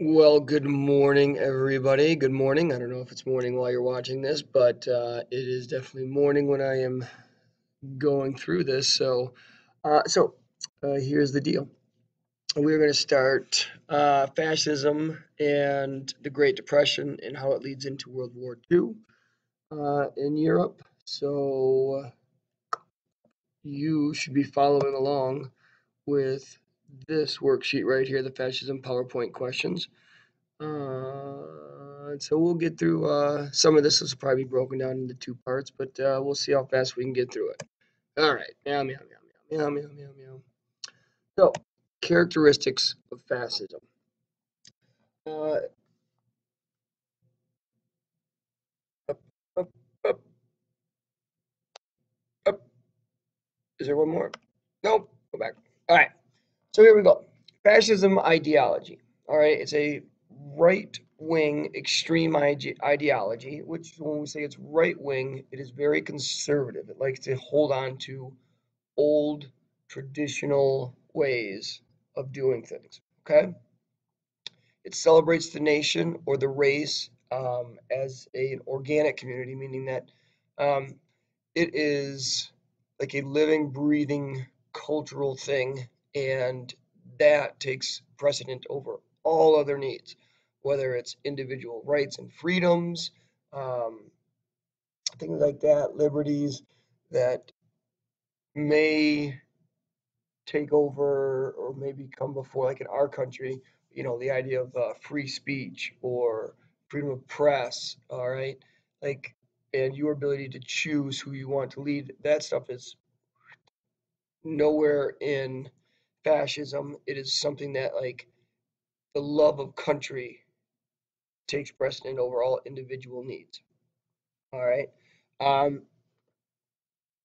Well, good morning, everybody. Good morning. I don't know if it's morning while you're watching this, but it is definitely morning when I am going through this. Here's the deal. We're going to start fascism and the Great Depression and how it leads into World War II in Europe. So you should be following along with this worksheet right here, the fascism PowerPoint questions. So we'll get through some of this. Will probably be broken down into two parts, but we'll see how fast we can get through it. All right. Meow, meow, meow, meow, meow, meow, meow. So, characteristics of fascism. Uh, up, up, up, up. Is there one more? Nope. Go back. All right. So here we go. Fascism ideology. All right. It's a right-wing extreme ideology, which when we say it's right-wing, it is very conservative. It likes to hold on to old traditional ways of doing things. Okay. It celebrates the nation or the race as an organic community, meaning that um, it is like a living, breathing cultural thing, and that takes precedent over all other needs, whether it's individual rights and freedoms, um, things like that, liberties that may take over or maybe come before, like in our country, the idea of free speech or freedom of press, all right? Like, and your ability to choose who you want to lead, that stuff is nowhere in fascism. It is something that, like, the love of country takes precedent over all individual needs, all right? Um,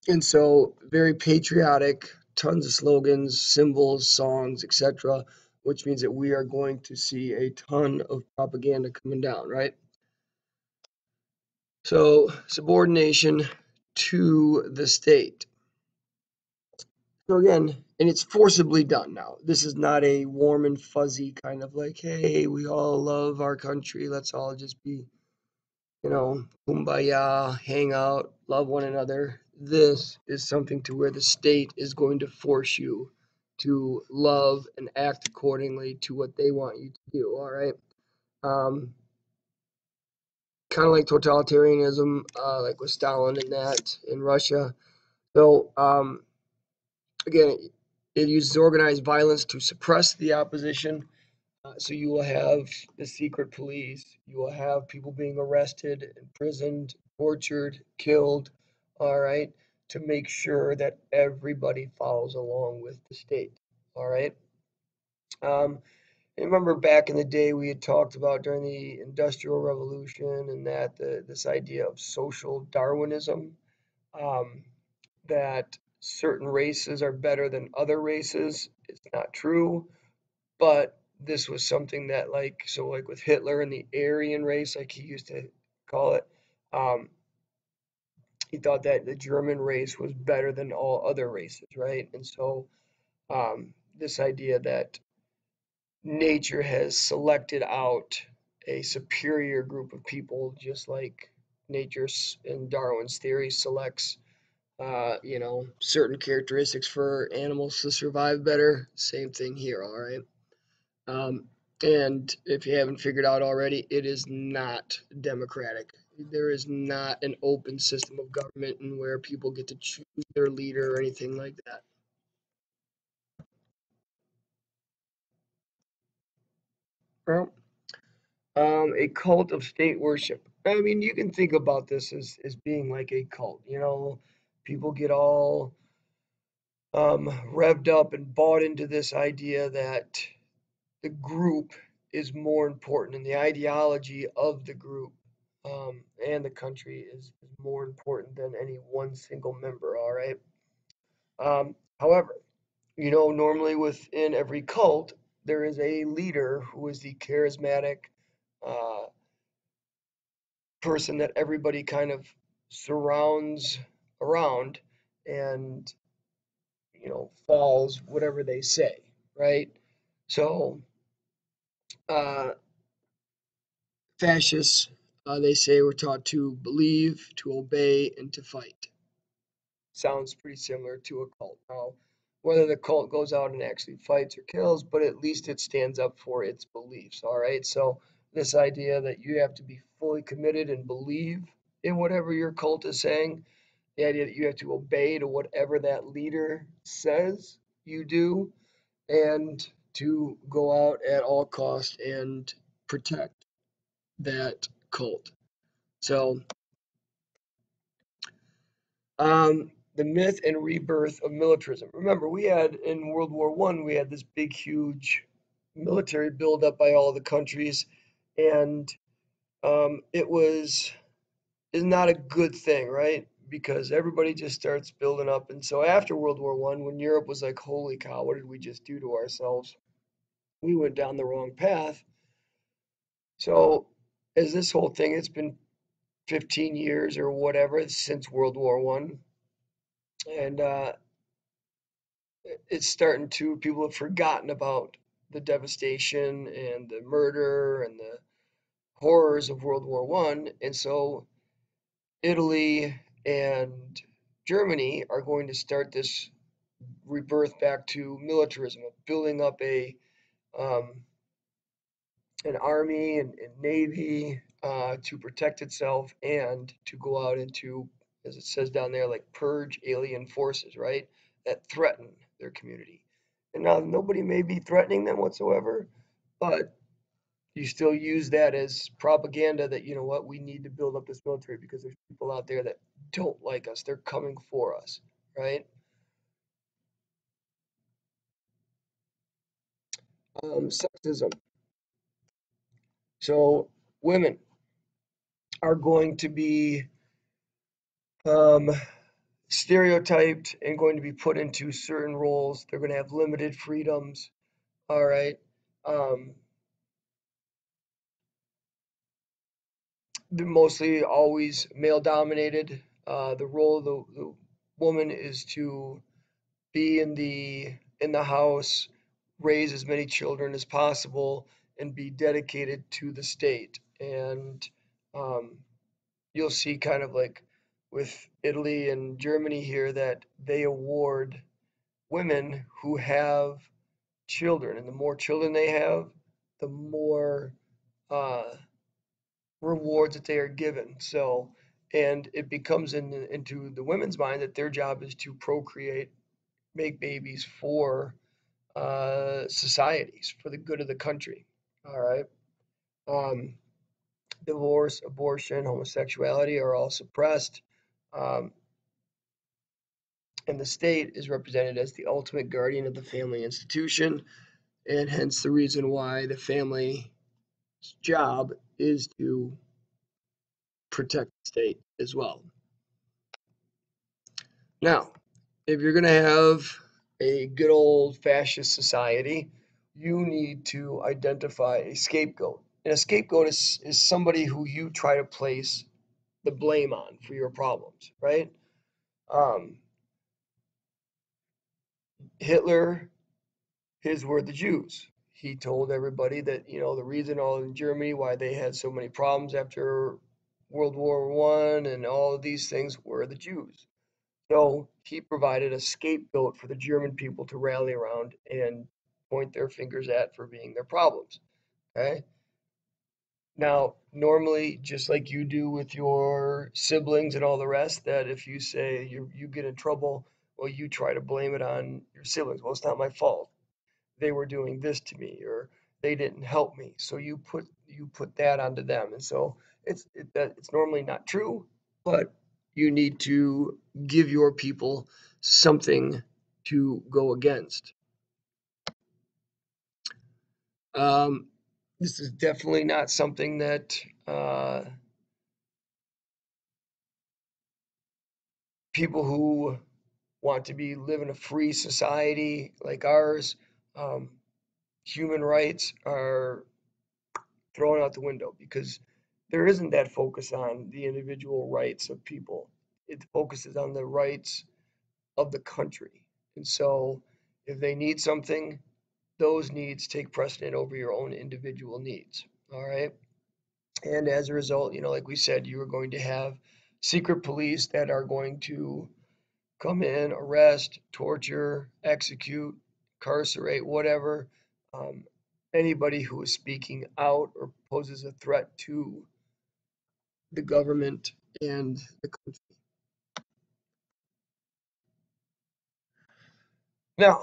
and so, very patriotic, tons of slogans, symbols, songs, etc., which means that we are going to see a ton of propaganda coming down, right? So, subordination to the state. So, again, and it's forcibly done now. This is not a warm and fuzzy kind of like, hey, we all love our country. Let's all just be, kumbaya, hang out, love one another. This is something to where the state is going to force you to love and act accordingly to what they want you to do, all right? Kind of like totalitarianism, like with Stalin and that in Russia. So, again, it uses organized violence to suppress the opposition. So you will have the secret police, you will have people being arrested, imprisoned, tortured, killed, all right, to make sure that everybody follows along with the state, all right? I remember back in the day we had talked about during the Industrial Revolution and that this idea of social Darwinism, um, that certain races are better than other races. It's not true, but this was something that like with Hitler and the Aryan race, like he used to call it, um, he thought that the German race was better than all other races, right? And so this idea that nature has selected out a superior group of people, just like nature in Darwin's theory selects certain characteristics for animals to survive better. Same thing here, all right? Um, and if you haven't figured out already, it is not democratic. There is not an open system of government and where people get to choose their leader or anything like that. Well, a cult of state worship. I mean, you can think about this as being like a cult. People get all revved up and bought into this idea that the group is more important and the ideology of the group and the country is more important than any one single member, all right? However, normally within every cult, there is a leader who is the charismatic uh, person that everybody kind of surrounds around and, falls whatever they say, right? So, Fascists, they say, were taught to believe, to obey, and to fight. Sounds pretty similar to a cult. Now, whether the cult goes out and actually fights or kills, but at least it stands up for its beliefs. All right. So, this idea that you have to be fully committed and believe in whatever your cult is saying, the idea that you have to obey to whatever that leader says you do, and to go out at all costs and protect that cult. So, the myth and rebirth of militarism. Remember, we had in World War I, we had this big, huge military buildup by all the countries, and it was is not a good thing, right? Because everybody just starts building up, and so after World War I, when Europe was like, "Holy cow, what did we just do to ourselves?" We went down the wrong path. So, as this whole thing, it's been 15 years or whatever since World War I, and it's starting to people have forgotten about the devastation and the murder and the horrors of World War One, and so Italy and Germany are going to start this rebirth back to militarism, of building up um, an army and navy to protect itself and to go out into, as it says down there, like purge alien forces, right? That threaten their community. And now nobody may be threatening them whatsoever, but you still use that as propaganda that, you know what, we need to build up this military because there's people out there that don't like us. They're coming for us, right? Sexism. So women are going to be um, stereotyped and going to be put into certain roles. They're going to have limited freedoms. All right. Um, they're mostly always male dominated. The role of the woman is to be in the house, raise as many children as possible, and be dedicated to the state. And um, you'll see kind of like with Italy and Germany here that they award women who have children, and the more children they have, the more uh, rewards that they are given. So, and it becomes into the women's mind that their job is to procreate, make babies for societies, for the good of the country. All right. Um, Divorce, abortion, homosexuality are all suppressed. Um, and the state is represented as the ultimate guardian of the family institution, and hence the reason why the family's job is to protect the state as well. Now, if you're going to have a good old fascist society, you need to identify a scapegoat. And a scapegoat is somebody who you try to place the blame on for your problems, right? Um, Hitler, his were the Jews. He told everybody that, you know, the reason all in Germany why they had so many problems after World War One and all of these things were the Jews. So he provided a scapegoat for the German people to rally around and point their fingers at for being their problems. Okay. Now, normally, just like you do with your siblings and all the rest, that if you say you get in trouble, well, you try to blame it on your siblings. Well, it's not my fault. They were doing this to me, or they didn't help me. So you put that onto them, and so it's normally not true, but you need to give your people something to go against. Um, this is definitely not something that uh, people who want to be live in a free society like ours, um, human rights are thrown out the window because there isn't that focus on the individual rights of people. It focuses on the rights of the country. And so if they need something, those needs take precedent over your own individual needs. All right. And as a result, like we said, you are going to have secret police that are going to come in, arrest, torture, execute, incarcerate, whatever, um, anybody who is speaking out or poses a threat to the government and the country. Now,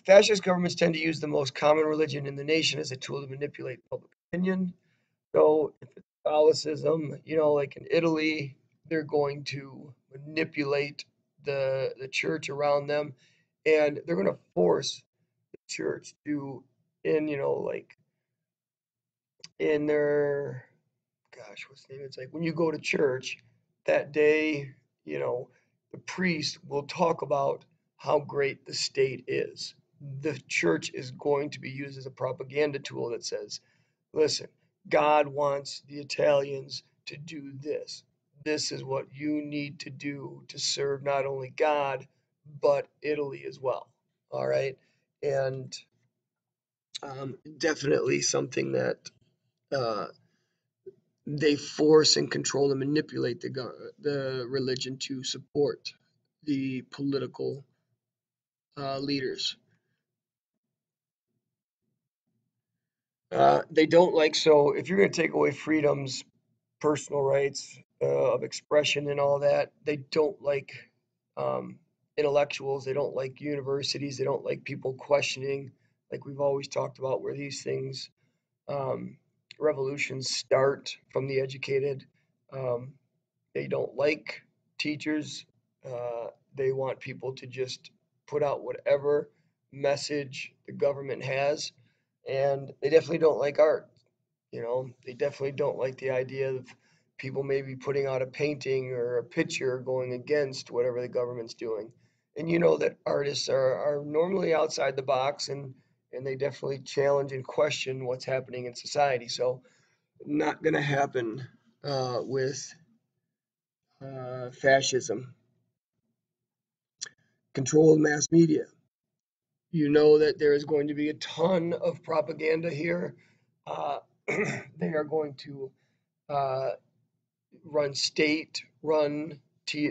fascist governments tend to use the most common religion in the nation as a tool to manipulate public opinion. So, if it's Catholicism, like in Italy, they're going to manipulate the church around them, and they're going to force the church to, in like in their, gosh, what's the name? It's like when you go to church that day, you know, the priest will talk about how great the state is. The church is going to be used as a propaganda tool that says, listen, God wants the Italians to do this. This is what you need to do to serve not only God, but Italy as well. All right. And definitely something that uh, they force and control and manipulate the religion to support the political leaders. They don't like, so if you're going to take away freedoms, personal rights of expression and all that, they don't like um, intellectuals. They don't like universities. They don't like people questioning, like we've always talked about, where these things, um, revolutions start from the educated. Um, They don't like teachers. They want people to just put out whatever message the government has. And they definitely don't like art. They definitely don't like the idea of people maybe putting out a painting or a picture going against whatever the government's doing. And you know that artists are normally outside the box, and they definitely challenge and question what's happening in society. So, not going to happen with fascism. Control of mass media. You know that there is going to be a ton of propaganda here. Uh, they are going to uh, run state-run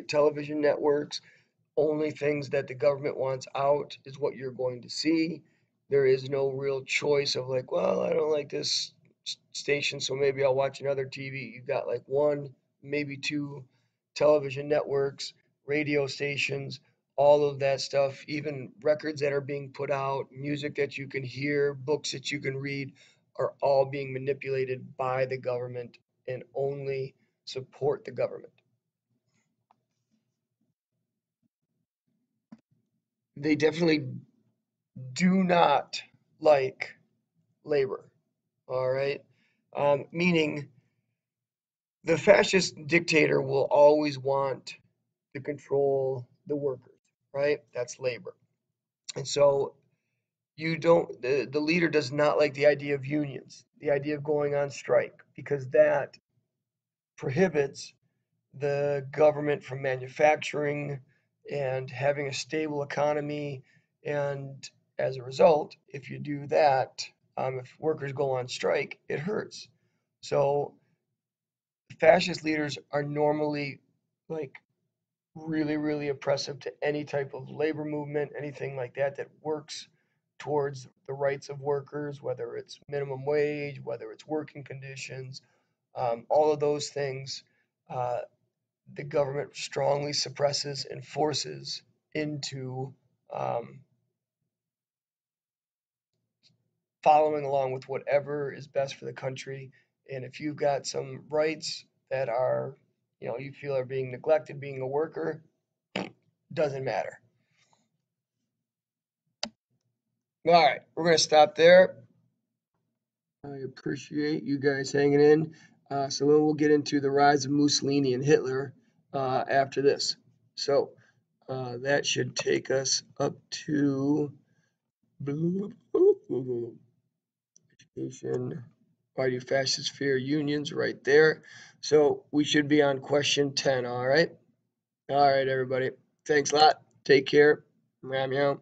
television networks. Only things that the government wants out is what you're going to see. There is no real choice of like, well, I don't like this station, so maybe I'll watch another TV. You've got like one, maybe two television networks, radio stations, all of that stuff, even records that are being put out, music that you can hear, books that you can read, are all being manipulated by the government and only support the government. They definitely do not like labor, all right? Meaning the fascist dictator will always want to control the workers, right? That's labor. And so the leader does not like the idea of unions, the idea of going on strike, because that prohibits the government from manufacturing and having a stable economy. And as a result, if you do that, if workers go on strike, it hurts. So fascist leaders are normally like really, really oppressive to any type of labor movement, anything like that that works towards the rights of workers, whether it's minimum wage, whether it's working conditions, all of those things. Uh, the government strongly suppresses and forces into um, following along with whatever is best for the country. And if you've got some rights that are, you feel are being neglected, being a worker, doesn't matter. All right, we're going to stop there. I appreciate you guys hanging in. So then we'll get into the rise of Mussolini and Hitler after this. So that should take us up to education. Why do fascists fear unions? Right there. So we should be on question 10. All right. All right, everybody. Thanks a lot. Take care. Meow meow.